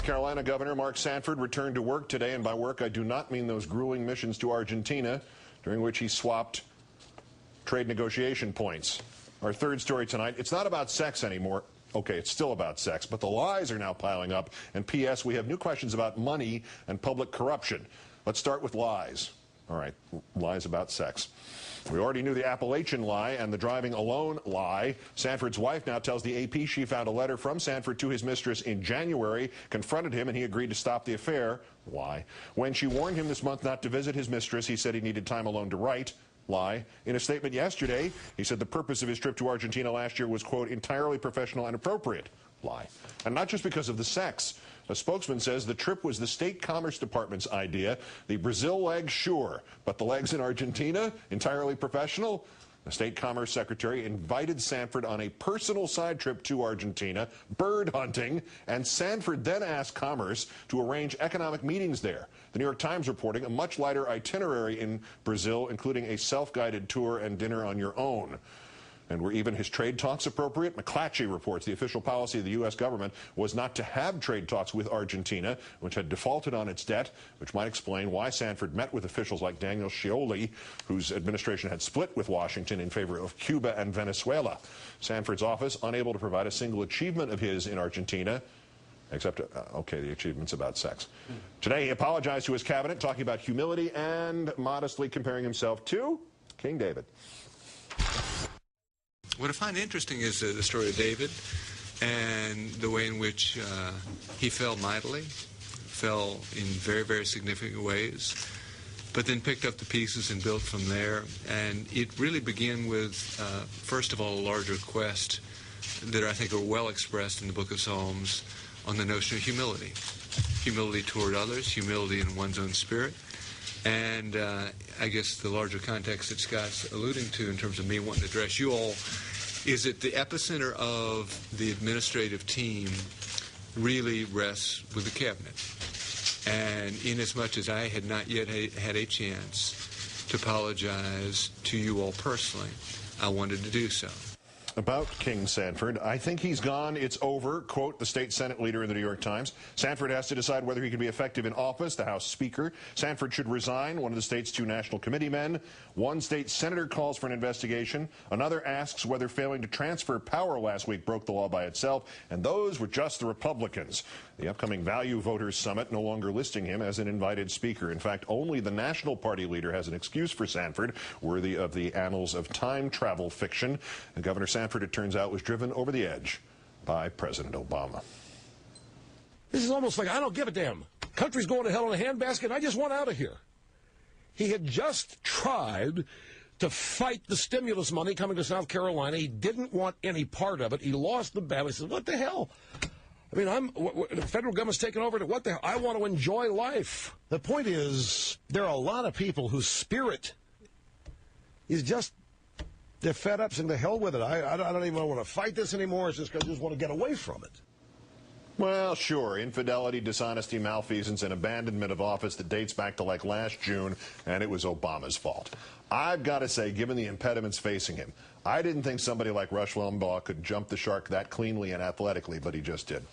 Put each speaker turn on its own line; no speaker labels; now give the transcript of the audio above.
Carolina Governor Mark Sanford returned to work today, and by work I do not mean those grueling missions to Argentina, during which he swapped trade negotiation points. Our third story tonight, it's not about sex anymore. Okay, it's still about sex, but the lies are now piling up. And P.S., we have new questions about money and public corruption. Let's start with lies. All right, lies about sex. We already knew the Appalachian lie and the driving alone lie. Sanford's wife now tells the AP she found a letter from Sanford to his mistress in January, confronted him, and he agreed to stop the affair. Lie. When she warned him this month not to visit his mistress, he said he needed time alone to write. Lie. In a statement yesterday, he said the purpose of his trip to Argentina last year was, quote, entirely professional and appropriate. Lie. And not just because of the sex. A spokesman says the trip was the State Commerce Department's idea. The Brazil leg, sure, but the legs in Argentina, entirely professional? The State Commerce Secretary invited Sanford on a personal side trip to Argentina, bird hunting, and Sanford then asked Commerce to arrange economic meetings there. The New York Times reporting a much lighter itinerary in Brazil, including a self-guided tour and dinner on your own. And were even his trade talks appropriate? McClatchy reports the official policy of the U.S. government was not to have trade talks with Argentina, which had defaulted on its debt, which might explain why Sanford met with officials like Daniel Scioli, whose administration had split with Washington in favor of Cuba and Venezuela. Sanford's office unable to provide a single achievement of his in Argentina, except, okay, the achievements about sex. Today, he apologized to his cabinet, talking about humility and modestly comparing himself to King David.
What I find interesting is the story of David and the way in which he fell mightily, fell in very, very significant ways, but then picked up the pieces and built from there. And it really began with, first of all, a larger quest that I think are well expressed in the book of Psalms on the notion of humility. Humility toward others, humility in one's own spirit. And I guess the larger context that Scott's alluding to in terms of me wanting to address you all is that the epicenter of the administrative team really rests with the cabinet. And inasmuch as I had not yet had a chance to apologize to you all personally, I wanted to do so.
About King Sanford, I think he's gone, it's over, quote the state Senate leader in the New York Times. Sanford has to decide whether he can be effective in office, the House Speaker. Sanford should resign, one of the state's 2 national committee men. One state senator calls for an investigation. Another asks whether failing to transfer power last week broke the law by itself. And those were just the Republicans. The upcoming Value Voters Summit no longer listing him as an invited speaker. In fact, only the National Party leader has an excuse for Sanford, worthy of the annals of time travel fiction. And Governor Sanford, it turns out, was driven over the edge by President Obama.
This is almost like, I don't give a damn. Country's going to hell in a handbasket. I just want out of here. He had just tried to fight the stimulus money coming to South Carolina. He didn't want any part of it. He lost the battle. He said, what the hell? I mean, the federal government's taken over. What the hell? I want to enjoy life. The point is, there are a lot of people whose spirit is just, they're fed up and to hell with it. I don't even want to fight this anymore. It's just because I just want to get away from it.
Well, sure, infidelity, dishonesty, malfeasance, and abandonment of office that dates back to like last June, and it was Obama's fault. I've got to say, given the impediments facing him, I didn't think somebody like Rush Limbaugh could jump the shark that cleanly and athletically, but he just did.